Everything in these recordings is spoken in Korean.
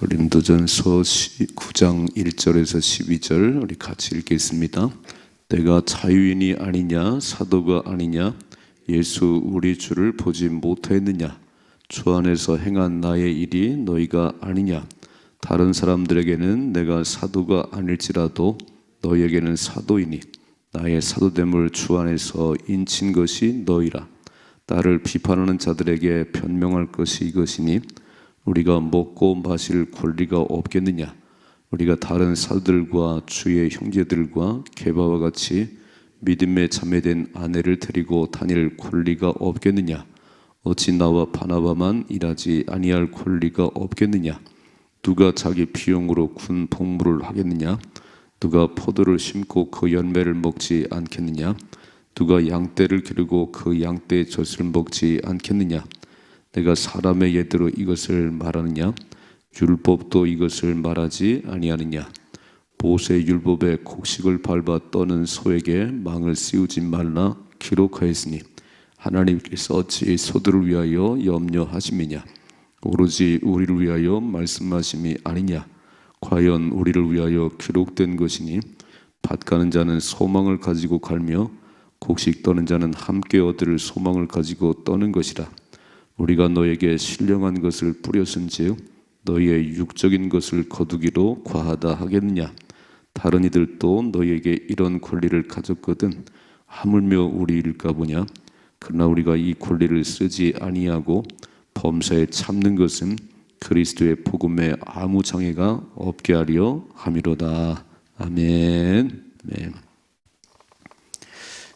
고린도전서 9장 1절에서 12절 우리 같이 읽겠습니다. 내가 자유인이 아니냐 사도가 아니냐 예수 우리 주를 보지 못하였느냐 주 안에서 행한 나의 일이 너희가 아니냐 다른 사람들에게는 내가 사도가 아닐지라도 너희에게는 사도이니 나의 사도됨을 주 안에서 인친 것이 너희라. 나를 비판하는 자들에게 변명할 것이 이것이니 우리가 먹고 마실 권리가 없겠느냐? 우리가 다른 사도들과 주의 형제들과 게바와 같이 믿음에 참여된 아내를 데리고 다닐 권리가 없겠느냐? 어찌 나와 바나바만 일하지 아니할 권리가 없겠느냐? 누가 자기 비용으로 군 복무를 하겠느냐? 누가 포도를 심고 그 열매를 먹지 않겠느냐? 누가 양떼를 기르고 그 양떼의 젖을 먹지 않겠느냐? 내가 사람의 예대로 이것을 말하느냐? 율법도 이것을 말하지 아니하느냐? 모세 율법의 곡식을 밟아 떠는 소에게 망을 씌우지 말라 기록하였으니 하나님께서 어찌 소들을 위하여 염려하심이냐? 오로지 우리를 위하여 말씀하심이 아니냐? 과연 우리를 위하여 기록된 것이니 밭 가는 자는 소망을 가지고 갈며 곡식 떠는 자는 함께 얻을 소망을 가지고 떠는 것이라. 우리가 너에게 신령한 것을 뿌렸은즉 너희의 육적인 것을 거두기로 과하다 하겠느냐? 다른 이들도 너희에게 이런 권리를 가졌거든 하물며 우리일까 보냐? 그러나 우리가 이 권리를 쓰지 아니하고 범사에 참는 것은 그리스도의 복음에 아무 장애가 없게 하려 함이로다. 아멘. 아멘.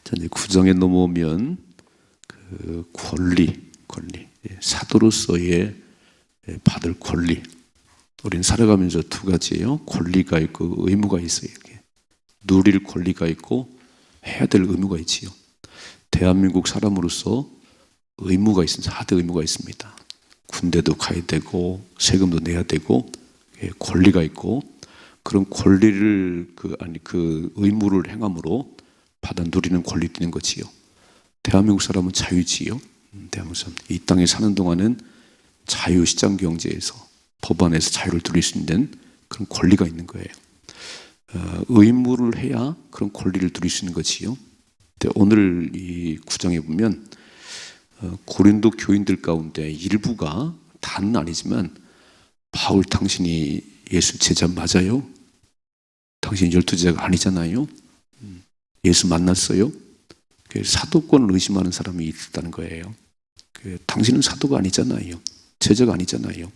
자, 이제 9장에 넘어오면 그 권리, 사도로서의 받을 권리. 우리는 살아가면서 두 가지예요. 권리가 있고 의무가 있어요. 누릴 권리가 있고 해야 될 의무가 있지요. 대한민국 사람으로서 의무가 있습니다. 4대 의무가 있습니다. 군대도 가야 되고 세금도 내야 되고 권리가 있고 그런 권리를 그 의무를 행함으로 받아 누리는 권리도 있는 거지요. 대한민국 사람은 자유지요. 대한민국 사람 이 땅에 사는 동안은 자유시장 경제에서 법안에서 자유를 누릴 수 있는 그런 권리가 있는 거예요. 의무를 해야 그런 권리를 누릴 수 있는 거지요. 근데 오늘 이 9장에 보면 고린도 교인들 가운데 일부가 다는 아니지만 바울 당신이 예수 제자 맞아요? 당신 12제자가 아니잖아요? 예수 만났어요? 사도권을 의심하는 사람이 있다는 거예요. 당신은 사도가 아니잖아요. 제자가 아니잖아요.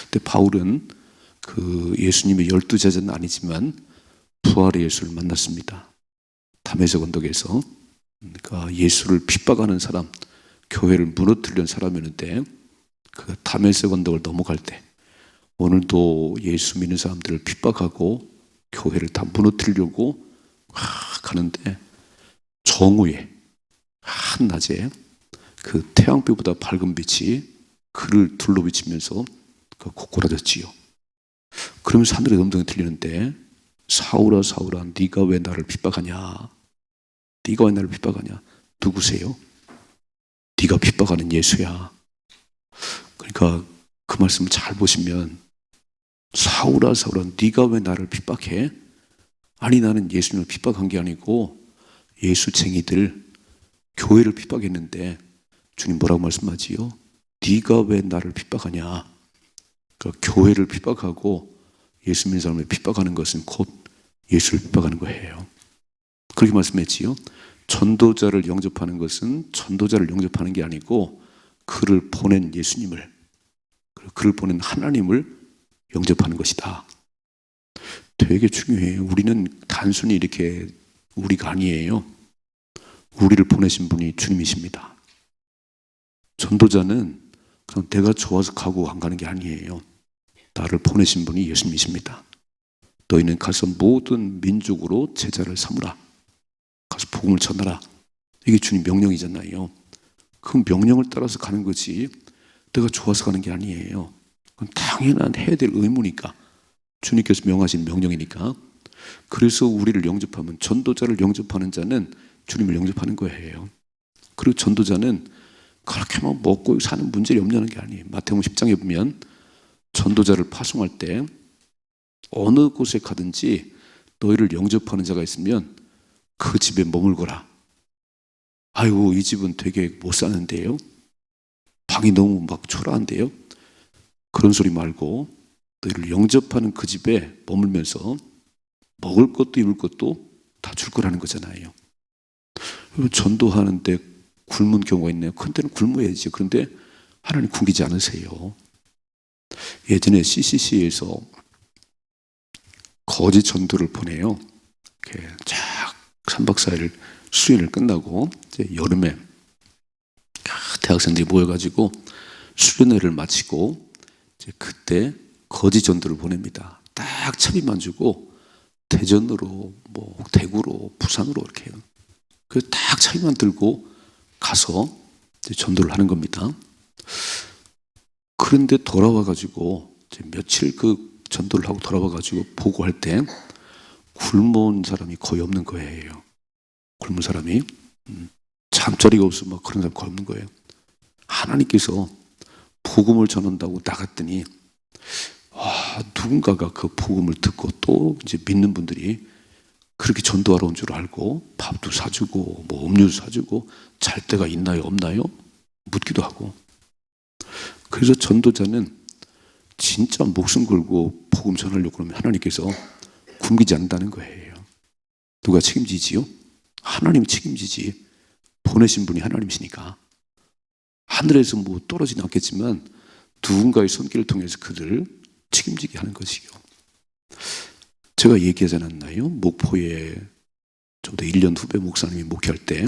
근데 바울은 그 예수님의 12제자는 아니지만 부활의 예수를 만났습니다. 담에색 언덕에서 그러니까 예수를 핍박하는 사람, 교회를 무너뜨리는 사람이었는데 그 담에색 언덕을 넘어갈 때 오늘도 예수 믿는 사람들을 핍박하고 교회를 다 무너뜨리려고 가는데 정오에 한낮에 그 태양빛보다 밝은 빛이 그를 둘러비치면서 고꾸라졌지요. 그러면서 하늘의 음성이 들리는데 사울아 사울아 네가 왜 나를 핍박하냐? 네가 왜 나를 핍박하냐? 누구세요? 네가 핍박하는 예수야. 그러니까 그 말씀을 잘 보시면 사울아 사울아 네가 왜 나를 핍박해? 아니 나는 예수님을 핍박한 게 아니고 예수쟁이들 교회를 핍박했는데 주님 뭐라고 말씀하지요? 네가 왜 나를 핍박하냐? 그러니까 교회를 핍박하고 예수 믿는 사람을 핍박하는 것은 곧 예수를 핍박하는 거예요. 그렇게 말씀했지요. 전도자를 영접하는 것은 전도자를 영접하는 게 아니고 그를 보낸 예수님을, 그를 보낸 하나님을 영접하는 것이다. 되게 중요해요. 우리는 단순히 이렇게 우리가 아니에요. 우리를 보내신 분이 주님이십니다. 전도자는 그냥 내가 좋아서 가고 안 가는 게 아니에요. 나를 보내신 분이 예수님이십니다. 너희는 가서 모든 민족으로 제자를 삼으라. 가서 복음을 전하라. 이게 주님 명령이잖아요. 그 명령을 따라서 가는 거지 내가 좋아서 가는 게 아니에요. 그건 당연한 해야 될 의무니까. 주님께서 명하신 명령이니까. 그래서 우리를 영접하면 전도자를 영접하는 자는 주님을 영접하는 거예요. 그리고 전도자는 그렇게 막 먹고 사는 문제를 염려하는 게 아니에요. 마태복음 10장에 보면 전도자를 파송할 때 어느 곳에 가든지 너희를 영접하는 자가 있으면 그 집에 머물거라. 아이고, 이 집은 되게 못 사는데요. 방이 너무 막 초라한데요. 그런 소리 말고 너희를 영접하는 그 집에 머물면서 먹을 것도 입을 것도 다 줄 거라는 거잖아요. 전도하는데 굶은 경우가 있네요. 큰 때는 굶어야지. 그런데 하나님 굶기지 않으세요. 예전에 CCC에서 거짓 전도를 보내요. 이렇게 쫙 3박 4일 수련을 끝나고 이제 여름에 대학생들이 모여가지고 수련회를 마치고 이제 그때 거짓 전도를 보냅니다. 딱 차비만 주고 대전으로 뭐 대구로 부산으로 이렇게 해요. 그 딱 차비만 들고 가서 이제 전도를 하는 겁니다. 그런데 돌아와가지고 며칠 그 전도를 하고 돌아와가지고 보고할 때 굶은 사람이 거의 없는 거예요. 굶은 사람이 잠자리가 없어 막 그런 사람 거의 없는 거예요. 하나님께서 복음을 전한다고 나갔더니 누군가가 그 복음을 듣고 또 이제 믿는 분들이 그렇게 전도하러 온 줄 알고 밥도 사주고 뭐 음료도 사주고 잘 데가 있나요 없나요 묻기도 하고. 그래서 전도자는 진짜 목숨 걸고 복음 전하려고 그러면 하나님께서 굶기지 않는다는 거예요. 누가 책임지지요? 하나님이 책임지지. 보내신 분이 하나님이시니까. 하늘에서 뭐 떨어지진 않겠지만 누군가의 손길을 통해서 그들을 책임지게 하는 것이요. 제가 얘기하지 않았나요? 목포에 저보다 1년 후배 목사님이 목회할 때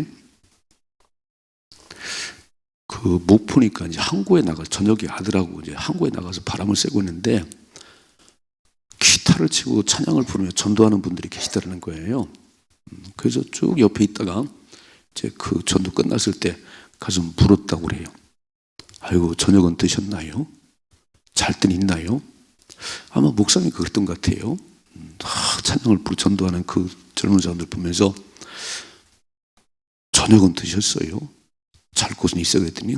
그 목포니까 이제 항구에 나가 저녁에 아들하고 이제 항구에 나가서 바람을 쐬고 있는데 기타를 치고 찬양을 부르며 전도하는 분들이 계시다는 거예요. 그래서 쭉 옆에 있다가 이제 그 전도 끝났을 때 가서 물었다고 그래요. 아이고, 저녁은 드셨나요? 잘 땐 있나요? 아마 목사님이 그랬던 것 같아요. 찬양을 부르 전도하는 그 젊은 사람들 보면서 저녁은 드셨어요? 잘 곳은 있어야 했더니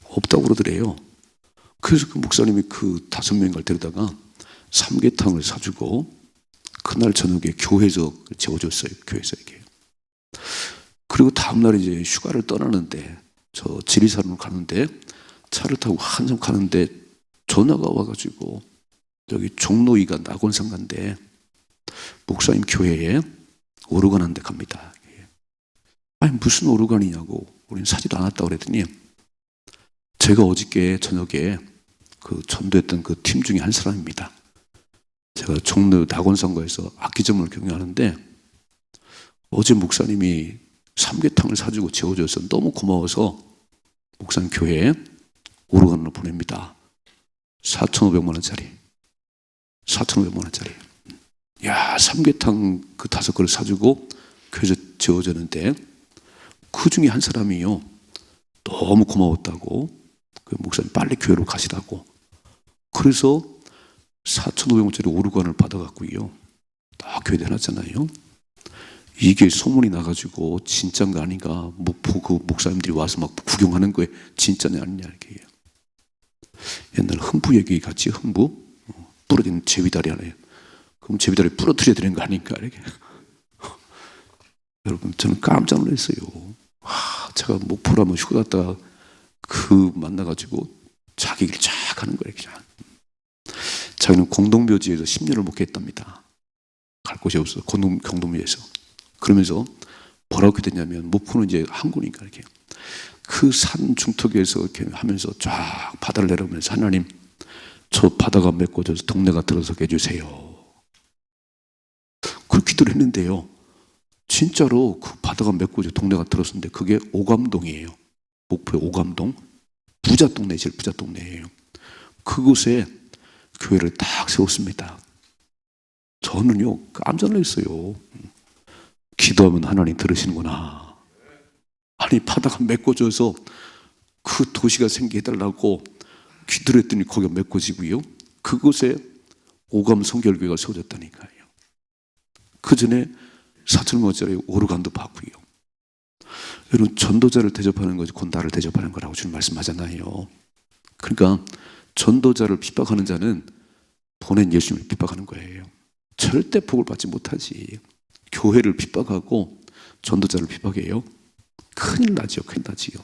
없다고 그러더래요. 그래서 그 목사님이 그 5명을 데려다가 삼계탕을 사주고 그날 저녁에 교회에서 재워줬어요. 교회에서 이렇게. 그리고 다음날 이제 휴가를 떠나는데 저 지리산으로 가는데 차를 타고 한참 가는데 전화가 와가지고 여기 종로이가 낙원상가인데 목사님 교회에 오르간 한 대 갑니다. 아니 무슨 오르간이냐고 우리는 사지도 않았다고 그랬더니 제가 어저께 저녁에 그 전도했던 그 팀 중에 한 사람입니다. 제가 종로 낙원상가에서 악기점을 경영하는데 어제 목사님이 삼계탕을 사주고 재워줘서 너무 고마워서 목사님 교회에 오르간을 보냅니다. 4,500만 원짜리. 4,500만 원짜리. 야, 삼계탕 그 5그릇 사주고 교회에서 재워줬는데 그 중에 한 사람이요. 너무 고마웠다고 그 목사님 빨리 교회로 가시라고. 그래서 4,500원짜리 오르간을 받아갖고요. 딱 교회에 해놨잖아요. 이게 소문이 나가지고 진짜인가 아닌가 목포 그 목사님들이 와서 막 구경하는 거에 진짜냐 아니냐 이렇게. 옛날 흥부 얘기 같이 흥부 부러진 제비다리 하나요. 그럼 제비다리 부러뜨려 드리는 거 아닌가 이렇게. 여러분 저는 깜짝 놀랐어요. 제가 목포로 한번 휴가 갔다가 그 만나가지고 자기 길 쫙 하는 거예요. 그냥. 자기는 공동묘지에서 10년을 목회했답니다. 갈 곳이 없어. 공동묘지에서. 그러면서 뭐라고 됐냐면 목포는 이제 항구니까 이렇게 그 산 중턱에서 이렇게 하면서 쫙 바다를 내려보면서 하나님 저 바다가 메꿔져서 동네가 들어서게 해주세요. 그렇게 기도를 했는데요. 진짜로 그 바다가 메꿔져 동네가 들었는데 그게 오감동이에요. 목포의 오감동. 부자 동네, 제일 부자 동네예요. 그곳에 교회를 딱 세웠습니다. 저는요 깜짝 놀랐어요. 기도하면 하나님 들으시는구나. 아니 바다가 메꿔져서 그 도시가 생기게 해달라고 기도를 했더니 거기가 메꿔지고요. 그곳에 오감 성결교회가 세워졌다니까요. 그 전에 4,000원짜리 오르간도 받고요. 여러분 전도자를 대접하는 것이 곧 나를 대접하는 거라고 주님 말씀하잖아요. 그러니까 전도자를 핍박하는 자는 보낸 예수님을 핍박하는 거예요. 절대 복을 받지 못하지. 교회를 핍박하고 전도자를 핍박해요. 큰일 나지요. 큰일 나지요.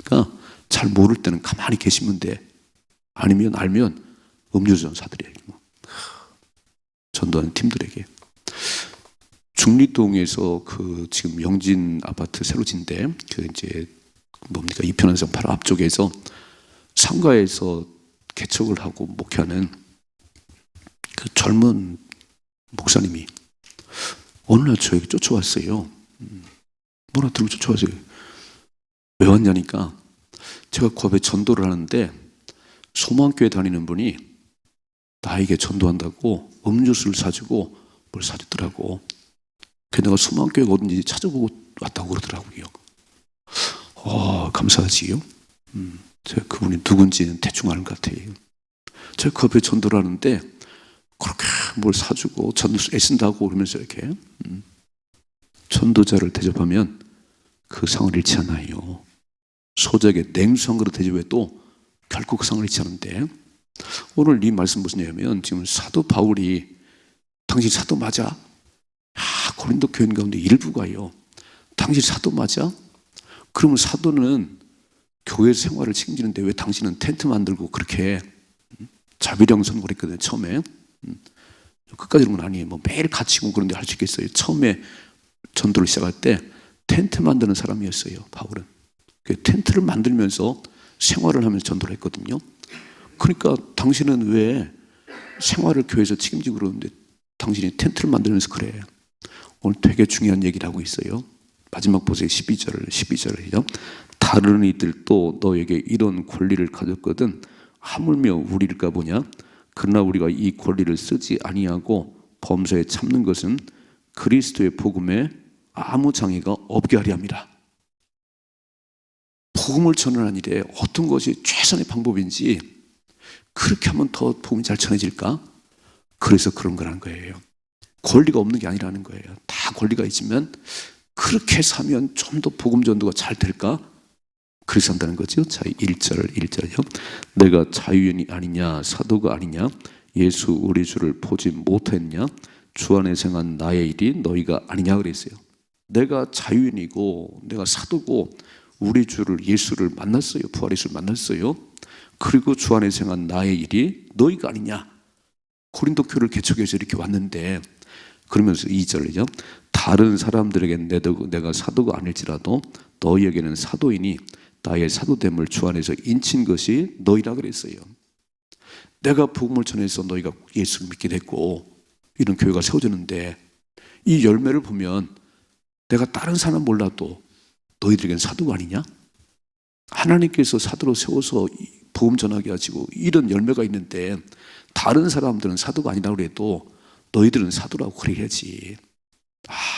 그러니까 잘 모를 때는 가만히 계시면 돼. 아니면 알면 음료수 전사들에게, 전도하는 팀들에게. 중리동에서 그 지금 영진 아파트 새로 진데 그 이제 뭡니까 이편한성 바로 앞쪽에서 상가에서 개척을 하고 목회하는 그 젊은 목사님이 어느 날 저에게 쫓아왔어요. 뭐라 들고 쫓아왔어요. 왜 왔냐니까 제가 그 앞에 전도를 하는데 소망교회 다니는 분이 나에게 전도한다고 음료수를 사주고 뭘 사주더라고. 그래서 내가 소망교회가 어딘지 찾아보고 왔다고 그러더라고요. 감사하지요. 제가 그분이 누군지는 대충 아는 것 같아요. 제가 그 앞에 전도를 하는데 그렇게 뭘 사주고 전도 애쓴다고 그러면서 이렇게 전도자를 대접하면 그 상을 잃지 않아요. 소작에 냉수한 그릇 대접해도 결코 그 상을 잃지 않는데 오늘 이 말씀 무슨 얘기냐면 지금 사도 바울이 당신 사도 맞아? 고린도 교인 가운데 일부가요. 당신 사도 맞아? 그러면 사도는 교회 생활을 책임지는데 왜 당신은 텐트 만들고 그렇게 자비령 선고를 했거든요. 처음에. 끝까지 그런 건 아니에요. 뭐 매일 갇히고 그런 데 할 수 있겠어요. 처음에 전도를 시작할 때 텐트 만드는 사람이었어요. 바울은. 텐트를 만들면서 생활을 하면서 전도를 했거든요. 그러니까 당신은 왜 생활을 교회에서 책임지고 그러는데 당신이 텐트를 만들면서 그래. 오늘 되게 중요한 얘기를 하고 있어요. 마지막 보세요. 12절이요. 다른 이들도 너에게 이런 권리를 가졌거든 하물며 우리일까 보냐. 그러나 우리가 이 권리를 쓰지 아니하고 범사에 참는 것은 그리스도의 복음에 아무 장애가 없게 하려 함이라. 복음을 전하는 일에 어떤 것이 최선의 방법인지 그렇게 하면 더 복음이 잘 전해질까? 그래서 그런 거라는 거예요. 권리가 없는 게 아니라는 거예요. 다 권리가 있으면 그렇게 사면 좀 더 복음 전도가 잘 될까? 그래서 한다는 거죠. 자, 1절이요. 내가 자유인이 아니냐 사도가 아니냐 예수 우리 주를 보지 못했냐 주 안에 생한 나의 일이 너희가 아니냐 그랬어요. 내가 자유인이고 내가 사도고 우리 주를 예수를 만났어요. 부활 예수를 만났어요. 그리고 주 안에 생한 나의 일이 너희가 아니냐. 고린도 교회를 개척해서 이렇게 왔는데 그러면서 2절이죠. 다른 사람들에게는 내가 사도가 아닐지라도 너희에게는 사도이니 나의 사도됨을 주 안에서 인친 것이 너희라 그랬어요. 내가 복음을 전해서 너희가 예수를 믿게 됐고 이런 교회가 세워졌는데 이 열매를 보면 내가 다른 사람 몰라도 너희들에게는 사도가 아니냐? 하나님께서 사도로 세워서 복음 전하게 하시고 이런 열매가 있는데 다른 사람들은 사도가 아니라고 해도 너희들은 사도라고 그래야지.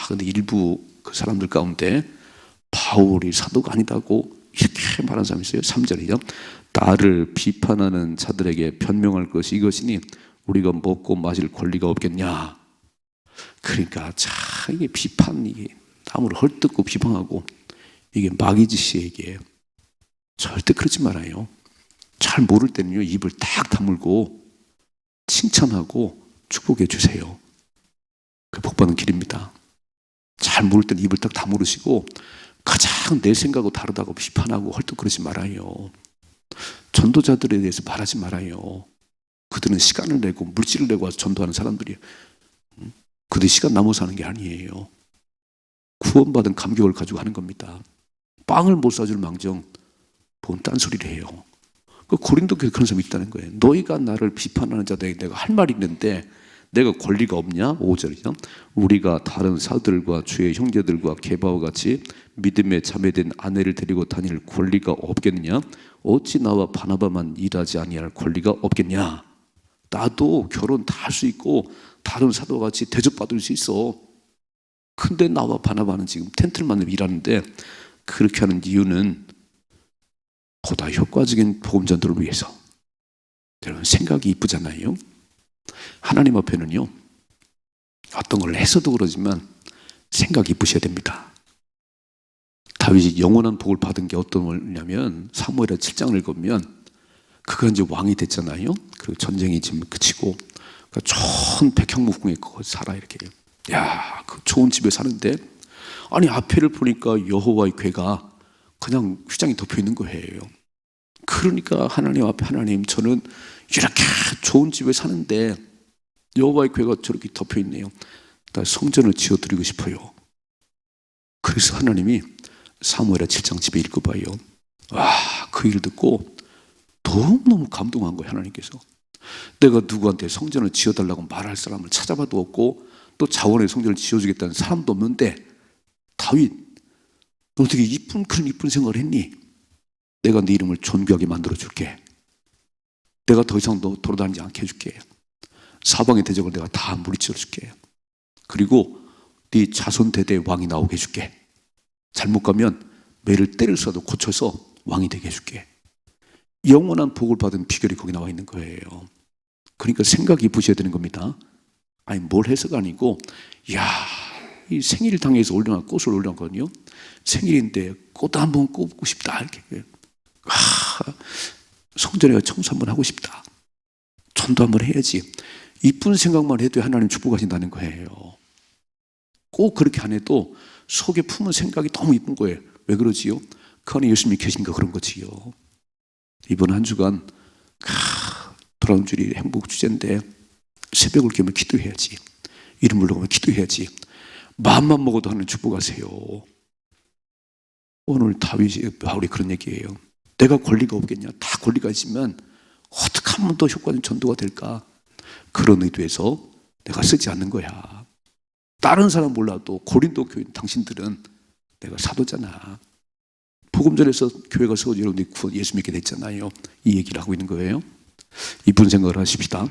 근데 일부 그 사람들 가운데 바울이 사도가 아니다고 이렇게 말하는 사람이 있어요. 3절이죠. 나를 비판하는 자들에게 변명할 것이 이것이니 우리가 먹고 마실 권리가 없겠냐. 그러니까 이게 비판, 이게 남을 헐뜯고 비방하고 이게 마귀짓이에요. 절대 그러지 말아요. 잘 모를 때는요 입을 딱 다물고 칭찬하고 축복해 주세요. 그 복받는 길입니다. 잘 모를 때는 입을 딱 다물으시고 가장 내 생각하고 다르다고 비판하고 헐떡 그러지 말아요. 전도자들에 대해서 말하지 말아요. 그들은 시간을 내고 물질을 내고 와서 전도하는 사람들이에요. 그들 시간 남아서 하는 게 아니에요. 구원받은 감격을 가지고 하는 겁니다. 빵을 못 사줄 망정 뭔 딴소리를 해요. 고린도 교회에 그런 사람이 있다는 거예요. 너희가 나를 비판하는 자들에게 내가 할 말이 있는데 내가 권리가 없냐? 5절이죠. 우리가 다른 사들과 주의 형제들과 게바와 같이 믿음에 자매된 아내를 데리고 다닐 권리가 없겠느냐? 어찌 나와 바나바만 일하지 아니할 권리가 없겠냐? 나도 결혼 다 할 수 있고 다른 사도와 같이 대접받을 수 있어. 근데 나와 바나바는 지금 텐트를 만들고 일하는데 그렇게 하는 이유는 보다 효과적인 복음 전도를 위해서. 여러분 생각이 이쁘잖아요. 하나님 앞에는요 어떤 걸 해서도 그러지만 생각이 이쁘셔야 됩니다. 다윗이 영원한 복을 받은 게 어떤 거냐면 사무엘하 7장을 읽으면 그가 이제 왕이 됐잖아요. 그리고 전쟁이 지금 그치고 그러니까 좋은 백향목궁에 거기 살아 이렇게. 야, 그 좋은 집에 사는데 아니 앞에를 보니까 여호와의 궤가 그냥 휘장이 덮여 있는 거예요. 그러니까 하나님 앞에 하나님 저는 이렇게 좋은 집에 사는데 여호와의 궤가 저렇게 덮여 있네요. 나 성전을 지어드리고 싶어요. 그래서 하나님이 사무엘하 7장 10에 읽어봐요. 와, 그 일 듣고 너무너무 감동한 거예요. 하나님께서 내가 누구한테 성전을 지어달라고 말할 사람을 찾아봐도 없고 또 자원의 성전을 지어주겠다는 사람도 없는데 다윗 너 어떻게 그런 이쁜 생각을 했니? 내가 네 이름을 존귀하게 만들어줄게. 내가 더 이상 너 돌아다니지 않게 해줄게. 사방의 대적을 내가 다 물리쳐줄게. 그리고 네 자손 대대의 왕이 나오게 해줄게. 잘못 가면 매를 때릴수라도 고쳐서 왕이 되게 해줄게. 영원한 복을 받은 비결이 거기 나와 있는 거예요. 그러니까 생각이 부셔야 되는 겁니다. 아니 뭘 해서가 아니고 야, 이 생일 당해서 올려놔 꽃을 올려놨거든요. 생일인데 꽃 한번 꼽고 싶다 이렇게. 성전에 청소 한번 하고 싶다. 전도 한번 해야지. 이쁜 생각만 해도 하나님 축복하신다는 거예요. 꼭 그렇게 안 해도 속에 품은 생각이 너무 이쁜 거예요. 왜 그러지요? 그 안에 예수님이 계시니까 그런 거지요. 이번 한 주간 돌아온 주일이 행복 주제인데 새벽을 깨면 기도해야지. 이름 불러가면 기도해야지. 마음만 먹어도 하나님 축복하세요. 오늘 바울이 그런 얘기예요. 내가 권리가 없겠냐? 다 권리가 있지만 어떻게 하면 더 효과적인 전도가 될까? 그런 의도에서 내가 쓰지 않는 거야. 다른 사람 몰라도 고린도 교인 당신들은 내가 사도잖아. 복음전에서 교회가 세워져 여러분들이 예수 믿게 됐잖아요. 이 얘기를 하고 있는 거예요. 이쁜 생각을 하십시다.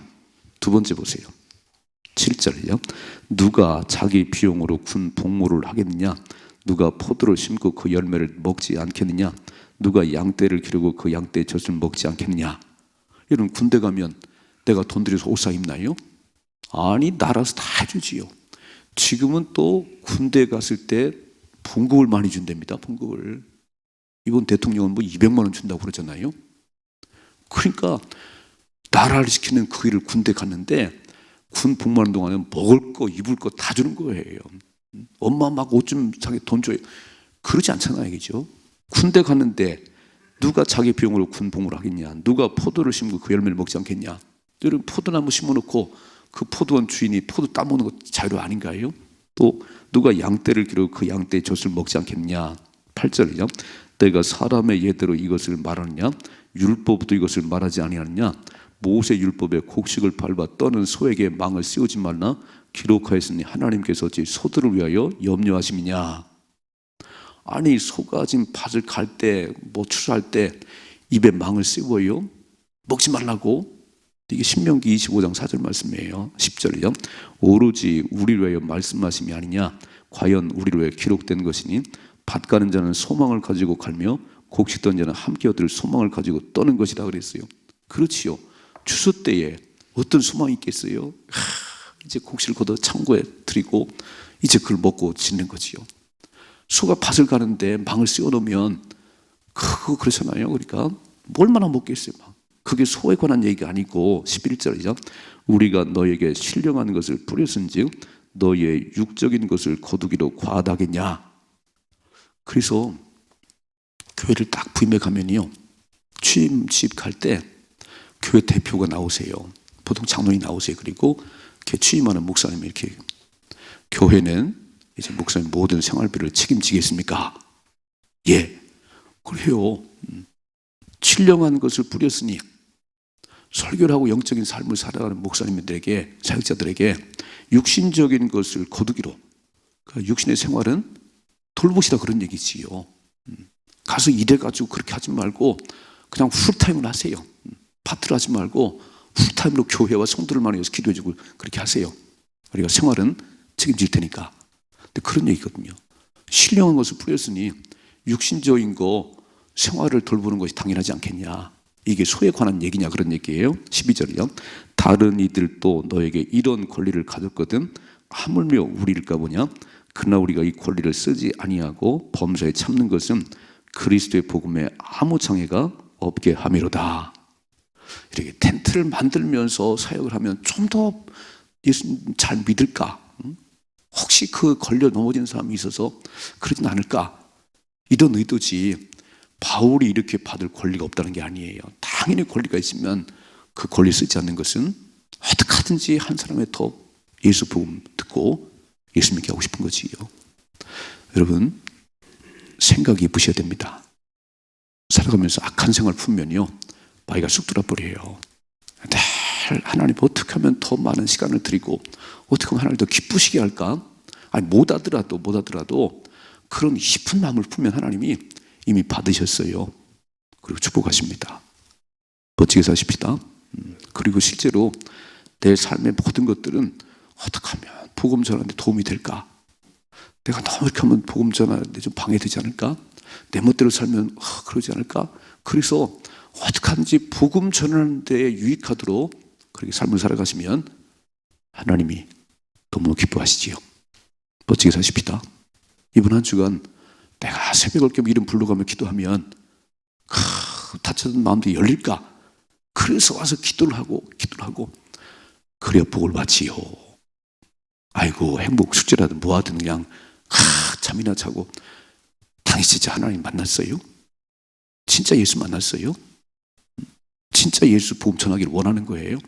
두 번째 보세요. 7절이요. 누가 자기 비용으로 군 복무를 하겠느냐? 누가 포도를 심고 그 열매를 먹지 않겠느냐? 누가 양떼를 기르고 그 양떼의 젖을 먹지 않겠느냐? 여러분 군대 가면 내가 돈 들여서 옷 사 입나요? 아니 나라서 다 해주지요. 지금은 또 군대 갔을 때 봉급을 많이 준답니다. 봉급을. 이번 대통령은 뭐 200만 원 준다고 그러잖아요. 그러니까 나라를 지키는 그 일을 군대 갔는데 군 복무하는 동안에 먹을 거 입을 거 다 주는 거예요. 엄마 막 옷 좀 사게 돈 줘요. 그러지 않잖아요. 그죠? 군대 갔는데 누가 자기 비용으로 군 복무를 하겠냐? 누가 포도를 심고 그 열매를 먹지 않겠냐? 여러분 포도나무 심어놓고 그 포도원 주인이 포도 따먹는 거 자유 아닌가요? 또 누가 양떼를 기르고 그 양떼의 젖을 먹지 않겠냐? 8절이죠. 내가 사람의 예대로 이것을 말하느냐? 율법도 이것을 말하지 아니하느냐? 모세 율법에 곡식을 밟아 떠는 소에게 망을 씌우지 말라 기록하였으니 하나님께서 어찌 소들을 위하여 염려하심이냐? 아니 소가 지금 밭을 갈 때 뭐 추수할 때 입에 망을 씌워요? 먹지 말라고? 이게 신명기 25장 4절 말씀이에요. 10절이요. 오로지 우리를 위하여 말씀하심이 아니냐? 과연 우리를 위하여 기록된 것이니 밭 가는 자는 소망을 가지고 갈며 곡식 떠는 자는 함께 얻을 소망을 가지고 떠는 것이다 그랬어요. 그렇지요. 추수 때에 어떤 소망이 있겠어요? 이제 곡식을 걷어 창고에 들이고 이제 그걸 먹고 짓는 거지요. 소가 밭을 가는데 망을 씌워 놓으면 그거 그렇잖아요. 그러니까 얼마나 먹겠어요. 그게 소에 관한 얘기가 아니고 11절이죠. 우리가 너에게 신령한 것을 뿌렸은즉 너의 육적인 것을 거두기로 과하다겠냐. 그래서 교회를 딱 부임해 가면요, 취임식 할 때 교회 대표가 나오세요. 보통 장로님 나오세요. 그리고 이렇게 취임하는 목사님이 이렇게 교회는 이제 목사님 모든 생활비를 책임지겠습니까? 예, 그래요. 신령한 것을 뿌렸으니 설교를 하고 영적인 삶을 살아가는 목사님들에게, 사역자들에게 육신적인 것을 거두기로, 그러니까 육신의 생활은 돌보시다 그런 얘기지요. 가서 일해가지고 그렇게 하지 말고 그냥 풀타임을 하세요. 파트를 하지 말고 풀타임으로 교회와 성도를 많이 위해서 기도해주고 그렇게 하세요. 우리가 생활은 책임질 테니까. 근데 그런 얘기거든요. 신령한 것을 뿌렸으니 육신적인 거 생활을 돌보는 것이 당연하지 않겠냐. 이게 소에 관한 얘기냐 그런 얘기예요. 12절이요. 다른 이들도 너에게 이런 권리를 가졌거든 하물며 우리일까 보냐. 그러나 우리가 이 권리를 쓰지 아니하고 범사에 참는 것은 그리스도의 복음에 아무 장애가 없게 함이로다. 이렇게 텐트를 만들면서 사역을 하면 좀 더 예수님 잘 믿을까? 혹시 그 걸려 넘어진 사람이 있어서 그러진 않을까? 이런 의도지. 바울이 이렇게 받을 권리가 없다는 게 아니에요. 당연히 권리가 있으면 그 권리 쓰지 않는 것은 어떻게 하든지 한 사람의 더 예수 복음 듣고 예수 믿게 하고 싶은 거지요. 여러분, 생각이 예쁘셔야 됩니다. 살아가면서 악한 생활 품면요, 마귀가 쑥 들어버려요. 늘 하나님 어떻게 하면 더 많은 시간을 드리고 어떻게 하면 하나님 더 기쁘시게 할까? 아니 못 하더라도 그런 깊은 마음을 품면 하나님이 이미 받으셨어요. 그리고 축복하십니다. 멋지게 사십시다. 그리고 실제로 내 삶의 모든 것들은 어떻게 하면 복음 전하는데 도움이 될까? 내가 너무 이렇게 하면 복음 전하는데 좀 방해되지 않을까? 내 멋대로 살면 그러지 않을까? 그래서 어떻게 하든지 복음 전하는 데 유익하도록 그렇게 삶을 살아가시면 하나님이 너무 기뻐하시지요. 멋지게 사십시다. 이번 한 주간 내가 새벽을 깨며 이름 불러가며 기도하면 닫혀진 마음도 열릴까? 그래서 와서 기도를 하고 그래야 복을 받지요. 아이고 행복 축제라든 뭐하든 그냥 잠이나 자고 당신 진짜 하나님 만났어요? 진짜 예수 만났어요? 진짜 예수 복음 전하기를 원하는 거예요?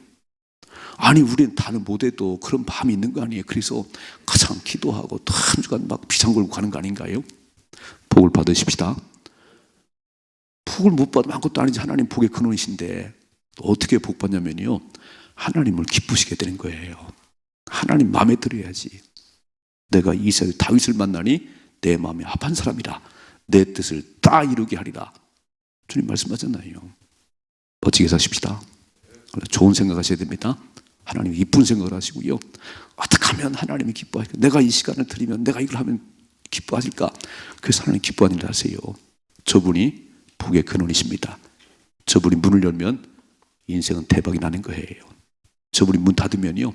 아니 우리는 다는 못해도 그런 마음이 있는 거 아니에요? 그래서 가장 기도하고 또 한 주간 막 비상 걸고 가는 거 아닌가요? 복을 받으십시다. 복을 못 받으면 아무것도 아니지. 하나님 복의 근원이신데 어떻게 복 받냐면요, 하나님을 기쁘시게 되는 거예요. 하나님 마음에 들어야지. 내가 이 세상에 다윗을 만나니 내 마음에 합한 사람이라 내 뜻을 다 이루게 하리라. 주님 말씀하셨나요? 멋지게 사십시다. 좋은 생각 하셔야 됩니다. 하나님 이쁜 생각을 하시고요. 어떻게 하면 하나님이 기뻐하실까? 내가 이 시간을 드리면 내가 이걸 하면 기뻐하실까? 그래서 하나님 기뻐하는 일 하세요. 저분이 복의 근원이십니다. 저분이 문을 열면 인생은 대박이 나는 거예요. 저분이 문 닫으면요,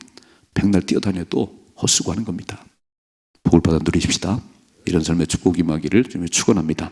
백날 뛰어다녀도 헛수고하는 겁니다. 복을 받아 누리십시다. 이런 삶의 축복이 임하기를 주님의 축원합니다.